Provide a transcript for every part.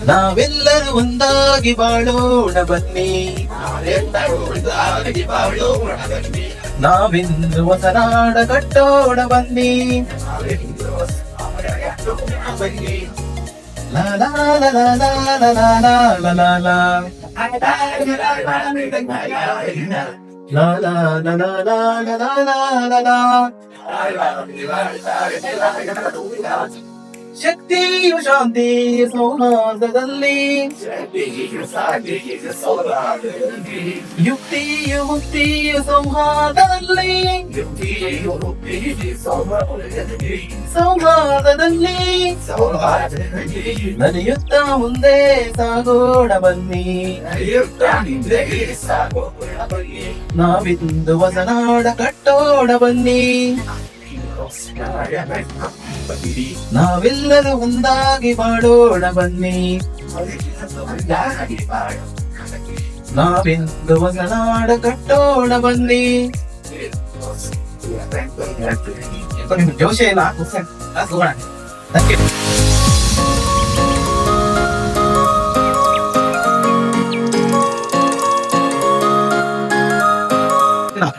ನಾವೆಲ್ಲರೂ ಒಂದಾಗಿ ಬಾಳೋಣ ಬನ್ನಿ, ನಾವಿಂದು ಹೊಸನಾಡ ಕಟ್ಟೋಣ ಬನ್ನಿ. ಲಾ ಲಾ ಲಾ ಲಾ ಲಾ ಲಾ ಲಾ ಲಾ ಲಾ ಲಾ ಲಾ. La la la la la la la la la. ಶಕ್ತಿಯು ಶಾಂತಿ ಸೌಹಾರ್ದದಲ್ಲಿ, ಯುಕ್ತಿಯು ಮುಕ್ತಿಯು ಸೌಹಾರ್ದದಲ್ಲಿ, ಸೌಹಾರ್ದದಲ್ಲಿ ನಡೆಯುತ್ತ ಮುಂದೆ ಸಾಗೋಣ ಬನ್ನಿ, ನಾವಿಂದು ಹೊಸನಾಡ ಕಟ್ಟೋಣ ಬನ್ನಿ. ನಾವೆಲ್ಲರೂ ಒಂದಾಗಿ ಬಾಳೋಣ ಬನ್ನಿ, ನಾವಿಂದು ಹೊಸನಾಡ ಕಟ್ಟೋಣ ಬನ್ನಿ. ಜೋಶ ಇಲ್ಲ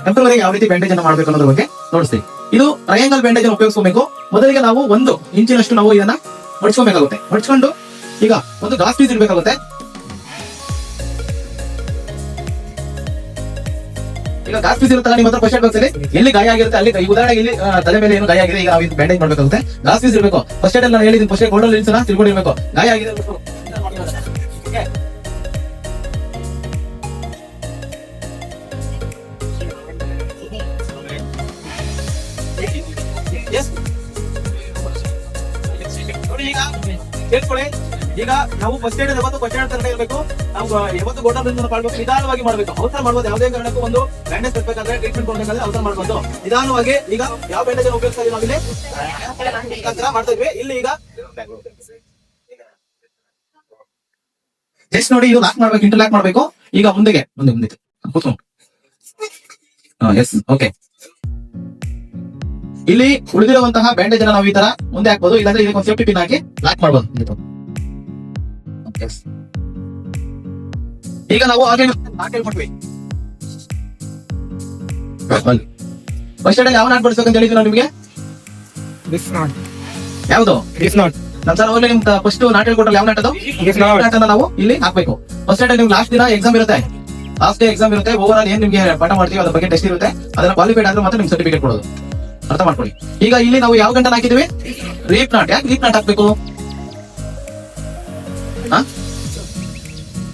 ಟೆಂಪರರಿ ಯಾವ ರೀತಿ ಬ್ಯಾಂಡೇಜ್ ಅನ್ನು ಮಾಡಬೇಕು ಅನ್ನೋದ್ರ ಬಗ್ಗೆ ನೋಡಿಸ್ತೀವಿ. ಇದು ಟ್ರಯಾಂಗಲ್ ಬ್ಯಾಂಡೇಜ್ ಅನ್ನು ಉಪಯೋಗಿಸಬೇಕು. ಮೊದಲಿಗೆ ನಾವು 1 ಇಂಚಿನಷ್ಟು ನಾವು ಇದನ್ನ ಮಡ್ಚ್ಕೊಬೇಕಾಗುತ್ತೆ. ಮಡ್ಚ್ಕೊಂಡು ಈಗ ಒಂದು ಗಾಸ್ ಪೀಸ್ ಇಡಬೇಕಾಗುತ್ತೆ. ಈಗ ಗಾಸ್ ಪೀಸ್ ಇರುತ್ತಲ್ಲ ನಿಮ್ಮ ಹತ್ರ ಫಸ್ಟ್ ಏಡ್ ಬಾಕ್ಸ್ ಅಲ್ಲಿ ಎಲ್ಲಿ ಗಾಯ ಆಗಿರುತ್ತೆ ಅಲ್ಲಿ, ಈ ಉದಾಹರಣೆಗೆ ಇಲ್ಲಿ ತಲೆ ಮೇಲೆ ಏನು ಗಾಯ ಆಗಿದೆ, ಈಗ ನಾವು ಬ್ಯಾಂಡೇಜ್ ಮಾಡಬೇಕಾಗುತ್ತೆ. ಗಾಸ್ ಪೀಸ್ ಇರಬೇಕು. ಫಸ್ಟ್ ಏಡ್ ಅಲ್ಲಿ ನಾನು ಹೇಳಿದ್ದೀನಿ, ಫಸ್ಟ್ ಏಡ್ ಗೋಲ್ಡನ್ ಲಿನ್ಸ್ ನ ತಿಳ್ಕೊಂಡಿರ್ಬೇಕು. ಗಾಯ ಆಗಿದೆ ಕೇಳ್ಕೊಳ್ಳಿ. ಈಗ ನಾವು ಫಸ್ಟ್ ಏಡ್ ಯಾವತ್ತು ಫಸ್ಟ್ ಏಡ್ ತರ ಇರಬೇಕು. ನಾವು ಯಾವತ್ತು ಗೋಲ್ಡನ್ ಲಿನ್ಸ್ ಮಾಡಬೇಕು, ನಿಧಾನವಾಗಿ ಮಾಡಬೇಕು. ಅವಸರ ಮಾಡಬಹುದು. ಯಾವುದೇ ಕಾರಣಕ್ಕೂ ಒಂದು ಬ್ಯಾಂಡೇಜ್ ಕಟ್ಟಬೇಕಾದ್ರೆ, ಟ್ರೀಟ್ಮೆಂಟ್ ಕೊಡಬೇಕಾದ್ರೆ ಅವಸರ ಮಾಡಬಹುದು. ನಿಧಾನವಾಗಿ ಈಗ ಯಾವ ಬ್ಯಾಂಡೇಜ್ ಅನ್ನು ಉಪಯೋಗಿಸ್ತಾ ಇದೀವಿ ನಾವಿಲ್ಲಿ ಮಾಡ್ತಾ ಇದ್ವಿ. ಇಲ್ಲಿ ಈಗ ಜಸ್ಟ್ ನೋಡಿ, ಇದು ಲಾಕ್ ಮಾಡ್ಬೇಕು, ಇಂಟರ್ ಲಾಕ್ ಮಾಡ್ಬೇಕು. ಈಗ ಮುಂದೆ ಕೂತ್ಕೊಂಡು ಎಸ್ ಓಕೆ. ಇಲ್ಲಿ ಉಳಿದಿರುವಂತಹ ಬ್ಯಾಂಡೇಜ್ ಅನ್ನ ನಾವು ಈ ತರ ಮುಂದೆ ಹಾಕ್ಬೋದು, ಇಲ್ಲಾಂದ್ರೆ ಇದಕ್ಕೆ ಒಂದು ಸೇಫ್ಟಿ ಪಿನ್ ಹಾಕಿ ಲಾಕ್ ಮಾಡಬಹುದು. ಈಗ ನಾವು ಹಾಗೆ ಹೇಳ್ಕೊಟ್ವಿ. ಫಸ್ಟ್ ಏಡ್ ಯಾವ ನಾಟ್ ಬಡಿಸ್ಬೇಕಂತ ಹೇಳಿದ್ವಿ ನಾವು ನಿಮಗೆ. ಯಾವುದು ನಮ್ ಸರ್ ಹೋಗ್ಲಿ ನಿಮ್ ಫಸ್ಟ್ ನಾಟ್ ಹೇಳ್ಕೊಟ್ರಲ್ಲ, ಯಾವ ನಾಟ್ ಅದು ನಾಟ್ ಅನ್ನ ನಾವು ಇಲ್ಲಿ ಹಾಕ್ಬೇಕು. ಫಸ್ಟ್ ಏಡ್ ನಿಮ್ಗೆ ಲಾಸ್ಟ್ ದಿನ ಎಕ್ಸಾಮ್ ಇರುತ್ತೆ, ಲಾಸ್ಟ್ ಡೇ ಎಕ್ಸಾಮ್ ಇರುತ್ತೆ. ಓವರ್ ಆಲ್ ಏನ್ ನಿಮ್ಗೆ ಪಾಠ ಮಾಡ್ತೀವಿ ಅದ್ರ ಬಗ್ಗೆ ಟೆಸ್ಟ್ ಇರುತ್ತೆ. ಅದನ್ನ ಕ್ವಾಲಿಫೈಡ್ ಆದ್ರೆ ಮಾತ್ರ ನಿಮ್ಗೆ ಸರ್ಟಿಫಿಕೇಟ್ ಕೊಡೋದು. ಅರ್ಥ ಮಾಡ್ಕೊಳ್ಳಿ. ಈಗ ಇಲ್ಲಿ ನಾವು ಯಾವ ಗಂಟೆ ಹಾಕಿದ್ವಿ, ರೀಪ್ ನಾಟ್. ಯಾಕೆ ರೀಪ್ ನಾಟ್ ಹಾಕ್ಬೇಕು?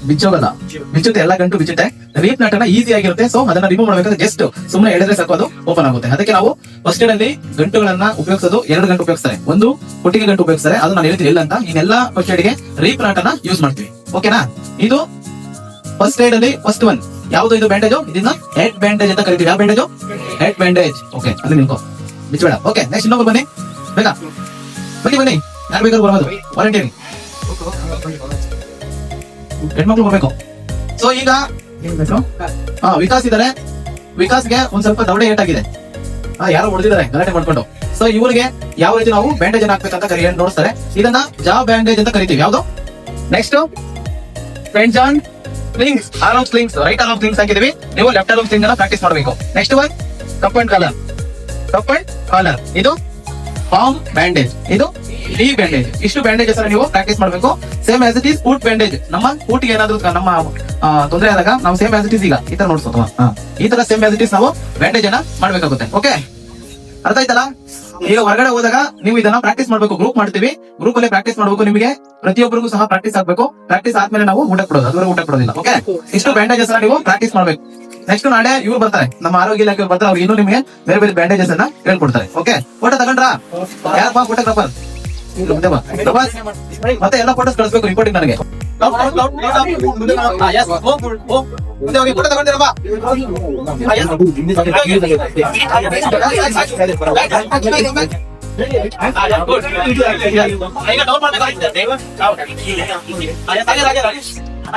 ಬಿಚ್ಚೋಗಲ್ಲ, ಬಿಚ್ಚುತ್ತೆ, ಎಲ್ಲ ಗಂಟು ಬಿಚ್ಚುತ್ತೆ. ರೀಪ್ ನಾಟ್ ಅನ್ನ ಈಸಿ ಆಗಿರುತ್ತೆ. ಸೊ ಅದನ್ನ ರಿಮೂವ್ ಮಾಡ್ಬೇಕಾದ್ರೆ ಜಸ್ಟ್ ಸುಮ್ಮನೆ ಎಳೆದ್ರೆ ಸಾಕು, ಅದು ಓಪನ್ ಆಗುತ್ತೆ. ಅದಕ್ಕೆ ನಾವು ಫಸ್ಟ್ ಏಡ್ ಅಲ್ಲಿ ಗಂಟುಗಳನ್ನ ಉಪಯೋಗಿಸೋದು 2 ಗಂಟು ಉಪಯೋಗಿಸ್ತಾರೆ. ಒಂದು ಕೊಟ್ಟಿಗೆ ಗಂಟು ಉಪಯೋಗಿಸ್ತಾರೆ, ಅದು ನಾನು ಹೇಳ್ತೀನಿ ಇಲ್ಲ ಅಂತ. ಇನ್ನೆಲ್ಲ ಫಸ್ಟ್ ಏಡ್ ಗೆ ರೀಪ್ ನಾಟ್ ಅನ್ನ ಯೂಸ್ ಮಾಡ್ತೀವಿ. ಓಕೆನಾ? ಇದು ಫಸ್ಟ್ ಏಡ್ ಅಲ್ಲಿ ಫಸ್ಟ್ ಒನ್ ಯಾವುದು? ಇದು ಬ್ಯಾಂಡೇಜ್. ಇದನ್ನ ಹೆಡ್ ಬ್ಯಾಂಡೇಜ್ ಅಂತ ಕರಿತೀವಿ. ಯಾವ ಬ್ಯಾಂಡೇಜ್? Head bandage. ಓಕೆ, ಅಲ್ಲಿ ನಿಂತ್ಕೋ, ಬಿಚ್ಚಬೇಡ. ಓಕೆ, ನೆಕ್ಸ್ಟ್ ಇನ್ನೊಬ್ರು ಬನ್ನಿ. ಬೇಗ ಬನ್ನಿ, ಯಾರು ಬೇಕಾದ್ರೂ ಬರ್ಬೋದು. ವಾಲಂಟಿಯರಿಂಗ್ ಹೆಣ್ಮಕ್ಳು ಬರ್ಬೇಕು. ಸೊ ಈಗ ವಿಕಾಸ್ ಇದಾರೆ. ವಿಕಾಸ್ಗೆ ಒಂದ್ ಸ್ವಲ್ಪ ದವಡೆ ಏಟಾಗಿದೆ, ಯಾರೋ ಹೊಡೆದಿದ್ದಾರೆ ಗಲಾಟೆ ಮಾಡ್ಕೊಂಡು. ಸೊ ಇವರಿಗೆ ಯಾವ ರೀತಿ ನಾವು ಬ್ಯಾಂಡೇಜ್ ಅನ್ನ ಹಾಕ್ಬೇಕಂತ ನೋಡಿಸ್ತಾರೆ. ಇದನ್ನ ಜಾ ಬ್ಯಾಂಡೇಜ್ ಅಂತ ಕರಿತೀವಿ. ಯಾವ್ದು? Next friends on slings, arm slings, right arm slings ಹಾಕಿದೀವಿ. ನೀವು ಲೆಫ್ಟ್ ಆರ್ಮ್ ಸ್ಲಿಂಗ್ ಅನ್ನ ಪ್ರಾಕ್ಟೀಸ್ ಮಾಡಬೇಕು. Next one cup and collar. ಇದು ಪಾಮ್ ಬ್ಯಾಂಡೇಜ್, ಇದು ಡಿ ಬ್ಯಾಂಡೇಜ್. ಇಷ್ಟು ಬ್ಯಾಂಡೇಜಸ್ ನೀವು ಪ್ರಾಕ್ಟೀಸ್ ಮಾಡಬೇಕು. Same as it is foot bandage. ನಮ್ಮ ಫುಟ್ ಏನಾದ್ರು ನಮ್ಮ ತೊಂದರೆ ಆದಾಗ ನಾವು ಸೇಮ್ ಆಸ್ ಇಟ್ ಈಸ್ ಈಗ ಈ ತರ ನೋಡ್ಸೋದು, ಈ ತರ ಸೇಮ್ ಆಸ್ ಇಟ್ ಈಸ್ ನಾವು ಬ್ಯಾಂಡೇಜ್ ಅನ್ನ ಮಾಡ್ಬೇಕಾಗುತ್ತೆ. ಓಕೆ, ಅರ್ಥ ಆಯ್ತಲ್ಲ? ಈಗ ಹೊರಗಡೆ ಹೋದಾಗ ನೀವು ಇದನ್ನ ಪ್ರಾಕ್ಟೀಸ್ ಮಾಡ್ಬೇಕು. ಗ್ರೂಪ್ ಮಾಡ್ತೀವಿ, ಗ್ರೂಪ್ ಅಲ್ಲಿ ಪ್ರಾಕ್ಟೀಸ್ ಮಾಡ್ಬೇಕು. ನಿಮಗೆ ಪ್ರತಿಯೊಬ್ಬರಿಗೂ ಸಹ ಪ್ರಾಕ್ಟೀಸ್ ಆಗ್ಬೇಕು. ಪ್ರಾಕ್ಟೀಸ್ ಆದ್ಮೇಲೆ ನಾವು ಊಟ ಕೊಡೋದು, ಅದುವರೆಗೂ ಊಟ ಕೊಡೋದಿಲ್ಲ. ಓಕೆ, ಇಷ್ಟು ಬ್ಯಾಂಡೇಜಸ್ ನೀವು ಪ್ರಾಕ್ಟೀಸ್ ಮಾಡ್ಬೇಕು. ನೆಕ್ಸ್ಟ್ ನಾಳೆ ಇವ್ರು ಬರ್ತಾರೆ, ನಮ್ಮ ಆರೋಗ್ಯ ಇಲಾಖೆ ಬರ್ತಾರೆ. ಅವ್ರು ಇನ್ನೂ ನಿಮಗೆ ಬೇರೆ ಬೇರೆ ಬ್ಯಾಂಡೇಜಸ್ ಅನ್ನ ಹೇಳ್ಕೊಡ್ತಾರೆ. ಓಕೆ, ಫೋಟೋ ತಗೊಂಡ್ರಾ? ಯಾರಪ್ಪ ಫೋಟೋಗ್ರಾಫರ್? ಮತ್ತೆ ಎಲ್ಲ ಫೋಟೋಸ್ ಕಳಿಸ್ಬೇಕು ರಿಪೋರ್ಟಿಂಗ್ ನನಗೆ. ಫೋಟೋ ತಗೊಂಡಿರಪ್ಪ.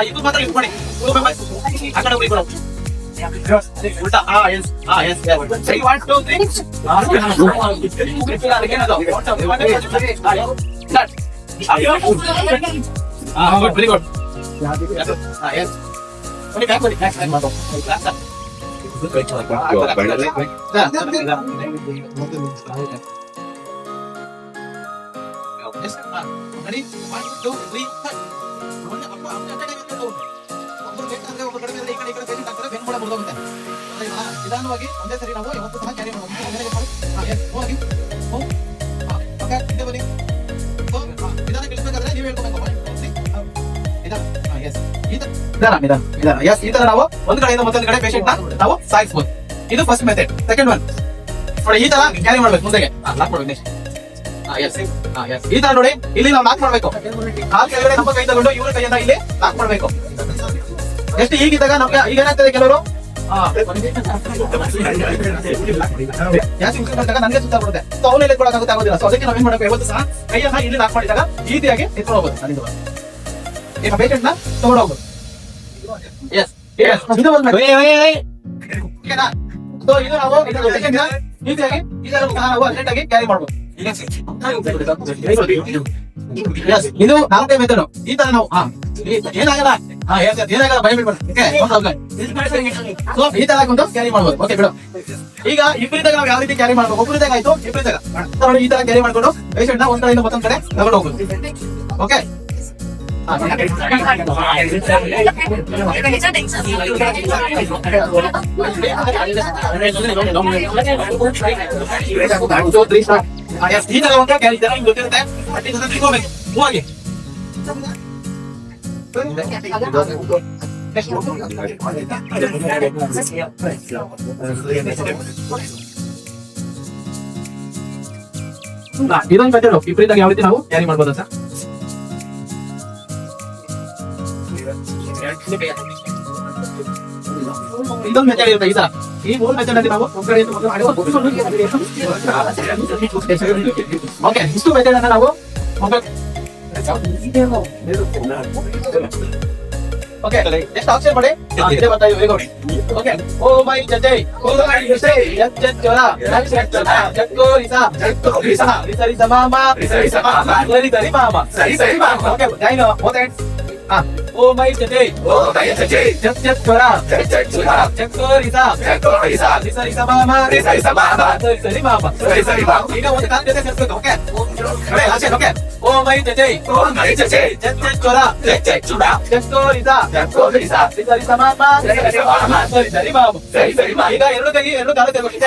ಇದು ಮಾತ್ರ ಯೂಸ್ ಮಾಡಿ. ಆ ಕಡೆ ಹೋಗಿ ಉಲ್ಟಾ. yes. 3 1 2 3. Start. Good, very good. Yes. Only back. Yes. Ready? 1, 2, 3, start. ನಿಧಾನವಾಗಿ ಒಂದೇ ಸರಿ ನಾವು ಯಾವತ್ತೂ ಸಹ ಕ್ಯಾರಿ ಮಾಡಬಹುದು. ಬನ್ನಿ. ನಿಧಾನ ಇಳಿಸಬೇಕಾದ್ರೆ ನೀವು ಹೇಳ್ಕೋಬೇಕು. ಈ ತರ ನಾವು ಒಂದು ಕಡೆಯಿಂದ ಮತ್ತೊಂದು ಕಡೆ ಪೇಷಂಟ್ ನಾವು ಸಾಗಿಸಬಹುದು. ಇದು ಫಸ್ಟ್ ಮೆಥಡ್. ಸೆಕೆಂಡ್ ಒನ್ ನೋಡಿ, ಈ ತರ ಕ್ಯಾರಿ ಮಾಡ್ಬೇಕು ಮುಂದೆಗೆ. ಲಾಕ್ ಮಾಡ್ಬೇಕು ನೆಕ್ಸ್ಟ್. ಈ ತರ ನೋಡಿ, ಇಲ್ಲಿ ನಾವು ಲಾಕ್ ಮಾಡ್ಬೇಕು. ಕಾಲ್ ಕೆಳಗಡೆ ನಮ್ಮ ಕೈ ತಗೊಂಡು ಇವ್ರ ಕೈಯಿಂದ ಇಲ್ಲಿ ಲಾಕ್ ಮಾಡ್ಬೇಕು. ಎಷ್ಟು ಹೀಗಿದ್ದಾಗ ನಮ್ಗೆ ಈಗ ಏನಾಗ್ತದೆ, ಕೆಲವರು ನನಗೆ ಸುತ್ತ ಬಿಡುತ್ತೆ, ಅವನು ಎತ್ಕೊಳಕಾಗುತ್ತೆ, ಆಗೋದಿಲ್ಲ. ಸೊ ಅದಕ್ಕೆ ನಾವೇನ್ ಮಾಡಬೇಕು, ಯಾವತ್ತು ಸಹ ಕೈಯನ್ನ ಇಲ್ಲಿ ಲಾಕ್ ಮಾಡಿದಾಗ ಈಸಿಯಾಗಿ ಎತ್ಕೊಂಡು ಹೋಗ್ಬೋದು. ಈಗ ಪೇಷಂಟ್ ನ ತಗೊಂಡು ಹೋಗ್ಬೋದು. ಸೊ ಇದು ನಾವು ಈಸಿಯಾಗಿ ನಾವು ಅರ್ಜೆಂಟ್ ಆಗಿ ಕ್ಯಾರಿ ಮಾಡ್ಬೋದು. ಇದು ನಾಲ್ಕೇ ಮೆಥಡ್. ಈ ತರ ನಾವು ಏನಾಗಲ್ಲ, ಏನಾಗಲ್ಲ, ಭಯ ಬಿಡ್ಬಾರ್ದು. ಸೊ ಈ ತರ ಒಂದು ಕ್ಯಾರಿ ಮಾಡ್ಬೋದು. ಓಕೆ ಬಿಡು. ಈಗ ಇಬ್ಬರಿದ್ದಾಗ ನಾವು ಯಾವ ರೀತಿ ಕ್ಯಾರಿ ಮಾಡ್ಬೇಕು, ಒಬ್ಬರಿದ್ದಾಗ ಆಯ್ತು, ಇಬ್ಬರಿದ್ದಾಗ ನೋಡಿ ಈ ತರ ಕ್ಯಾರಿ ಮಾಡ್ಕೊಂಡು ಪೇಷಂಟ್ ನ ಒಂದ್ ಕಡೆಯಿಂದ ಮತ್ತೊಂದ್ ಕಡೆ ತಗೊಂಡು ಹೋಗ್ಬೋದು. ಓಕೆ, ಈ ತರ ಒಂದು ಕ್ಯಾರಿ ಗೊತ್ತಿರುತ್ತೆ. ತಿಳ್ಕೋಬೇಕು ಹೋಗಿ. ಇದೊಂದು ಮೆಥಡ್. ಇಬ್ಬರಿದ್ದಾಗ ಯಾವ ರೀತಿ ನಾವು ಕ್ಯಾರಿ ಮಾಡ್ಬೋದು ಅಂತ ಇದೊಂದು ಮೆಥಡ್ ಇರುತ್ತೆ. ಈ ತರ ಈ ಮೂರು ಮೆಥಡ್ ಅಲ್ಲಿ ನಾವು ಓಕೆ, ಇಷ್ಟು ಮೆಥಡ್ ಅನ್ನ ನಾವು ಓಕೆ ಎಷ್ಟು ಆಪ್ಷನ್ ಮಾಡಿ ಇದೇ ಬರ್ತಾ ಇದೆ. ಓಕೆ, ಓ ಮೈ ಜತೆ, ಓ ಮೈ ಜತೆ, ಜತ್ ಜತ್ ಚೋರ, ಜತ್ ಜತ್ ಚೋರ, ಜತ್ ಕೋ ರಿಸಾ, ಜತ್ ಕೋ ರಿಸಾ, ರಿಸಾ ರಿಸಾ ಮಾಮಾ, ರಿಸಾ ರಿಸಾ ಮಾಮಾ, ಸರಿ ಸರಿ ಮಾಮಾ, ಸರಿ ಸರಿ ಮಾಮಾ. Okay, join okay. Oh my ಜತೆ, ಓ ಮೈ ಜತೆ, ಜತ್ ಜತ್ ಚೋರ, ಜತ್ ಜತ್ ಚೋರ, ಜತ್ ಕೋ ರಿಸಾ, ಜತ್ ಕೋ ರಿಸಾ, ರಿಸಾ ರಿಸಾ ಮಾಮಾ, ರಿಸಾ ರಿಸಾ ಮಾಮಾ, ಸರಿ ಸರಿ ಮಾಮಾ, ಸರಿ ಸರಿ ಮಾಮಾ. ಈಗ ಒಂದು ಕಾಲ್ ಜೊತೆ ಸೇರಿಸಬೇಕು. ಓಕೆ ಓಕೆ, ಓ ಮೈ ಜತೆ, ಓ ಮೈ ಜತೆ, ಜತ್ ಜತ್ ಚೋರ, ಜತ್ ಜತ್ ಚೋರ, ಜತ್ ಕೋ ರಿಸಾ, ಜತ್ ಕೋ ರಿಸಾ, ರಿಸಾ ರಿಸಾ ಮಾಮಾ, ರಿಸಾ ರಿಸಾ ಮಾಮಾ, ಸರಿ ಸರಿ ಮಾಮಾ, ಸರಿ ಸರಿ ಮಾಮಾ. ಈಗ ಎರಡು ಕೈ ಎರಡು ಕಾಲು ತೆಗೆದುಕೊಳ್ಳಿ.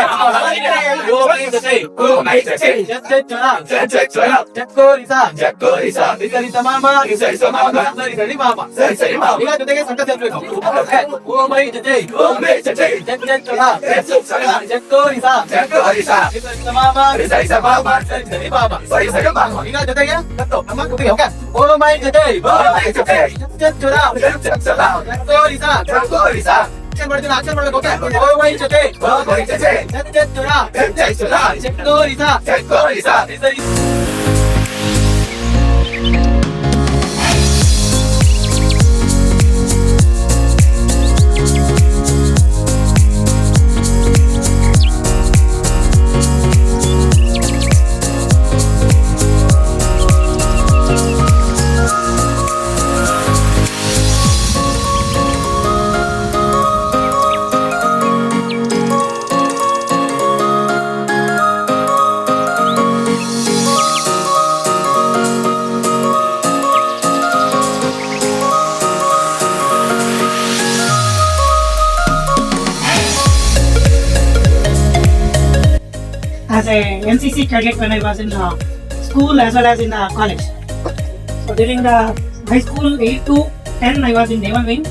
ಓ ಮೈ ಜತೆ, ಓ ಮೈ ಜತೆ, ಜತ್ ಜತ್ ಚೋರ, ಜತ್ ಜತ್ ಚೋರ, ಜತ್ ಕೋ ರಿಸಾ, ಜತ್ ಕೋ ರಿಸಾ, ರಿಸಾ ರಿಸಾ ಮಾಮಾ, ರಿಸಾ ರಿಸಾ ಮಾಮಾ, ಸರಿ ಸರಿ ಮಾಮಾ, ಸರಿ ಸರಿ ಮಾಮಾ. ಈಗ ಜೊತೆಗೆ ಸೊಂಟ ಸೇರಿಸಬೇಕು. ಓ ಮೈ ಜತೆ, ಓ ಮೈ ಜತೆ, ಜತ್ ಜತ್ ಚೋರ, ಜತ್ ಜತ್ ಚೋರ, ಜತ್ ಕೋ ರಿಸಾ, ಜತ್ ಕೋ ರಿಸಾ, ರಿಸಾ ರಿಸಾ ಮಾಮಾ, ರಿಸಾ ರಿಸಾ ಮಾಮಾ, ಸರಿ ಸರಿ ಮಾಮಾ, ಸರಿ ಸರಿ ಮಾಮಾ. ಈಗ ಜೊತೆಗೆ ನಮ್ಮ ಕುತ್ತಿಗೆ. ಓಕೆ, ಓ ಮೈ ಜತೆ, ಓ ಮೈ ಜತೆ, ಜತ್ ಜತ್ ಚೋರ, ಜತ್ ಜತ್ ಚೋರ, ಜತ್ ಕೋ ರಿಸಾ, ಜತ್ ಕೋ ರಿಸಾ. ಆಕ್ಷನ್ ಮಾಡ್ತೀನಿ, ಆಕ್ಷನ್ ಮಾಡ್ಬೇಕು. ಓಕೆ, ಓ ಮೈ ಜತೆ, ಓ ಮೈ ಜತೆ, ಜತ್ ಜತ್ ಚೋರ, ಜತ್ ಜತ್ ಚೋರ, ಜತ್ ಕೋ ರಿಸಾ, ಜತ್ ಕೋ ರಿಸಾ, ರಿಸಾ ರಿಸಾ. As a NCC cadet when I was in school as well as in college. So during the high school 8 to 10 I was in naval wing.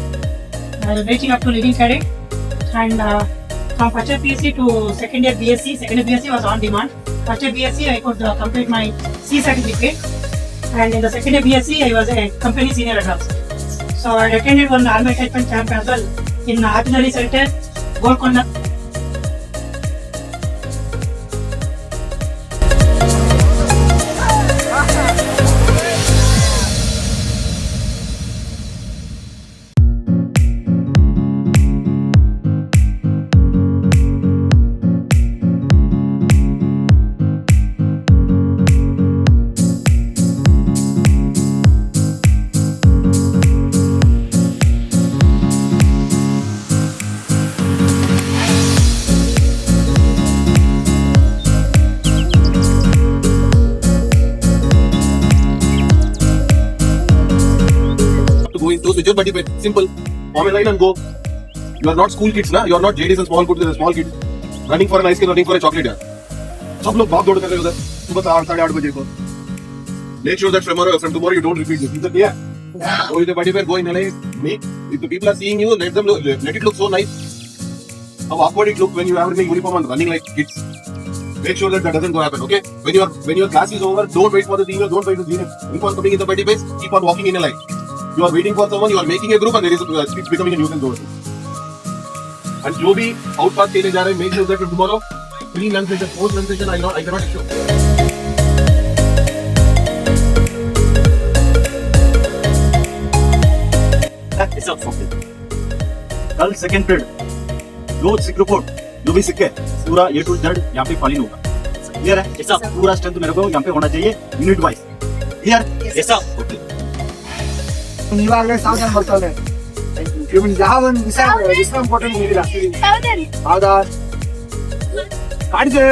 I was reaching up to leading cadet, and from first year PSC to second year BSc. Second year BSc was on demand. First year BSc I could complete my C certificate, and in the second year BSc I was a company senior advisor. So I attended one army attachment camp as well in Artillery Center, Golconda. your buddy pay. Simple. Form a line and go. You are not school kids, na? You are not JDs and small kids. Running for an ice cream, running for a chocolate, yaar. सब लोग भाग दौड़ कर रहे उधर सुबह 8-8:30 बजे को. Make sure that from tomorrow you don't repeat this. Is that clear? Go with the buddy pair, go in LA. Make if the people are seeing you, let it look so nice. How awkward it look when you have a uniform and running like kids. Make sure that doesn't go happen. Okay? When your class is over, don't wait for the senior. Don't wait for the senior. Keep on coming in the buddy pace. Keep on walking in a line. You are waiting for someone. You are making a group, and there is it's becoming a nuisance over. And जो भी out पास खेलने जा रहे हैं, make sure that tomorrow pre-lunch session, post-lunch session, I cannot show. ऐसा कल second period जो सिक report जो भी सिक्के पूरा A to Z यहाँ पे फॉलो होगा. क्लियर है? ऐसा पूरा स्ट्रेंथ मेरे को यहाँ पे होना चाहिए यूनिट वाइज. क्लियर? ऐसा ओके. ಇವಾಗಲೇ ಸಾವಧಾನ ಬರ್ತಾನೆ ಇವನ್ ಯಾವ ಒಂದು ವಿಷಯ ಇಂಪಾರ್ಟೆಂಟ್ ಹೇಳಿಲ್ಲ ಹೌದಾ ಕಾಡಿದೆ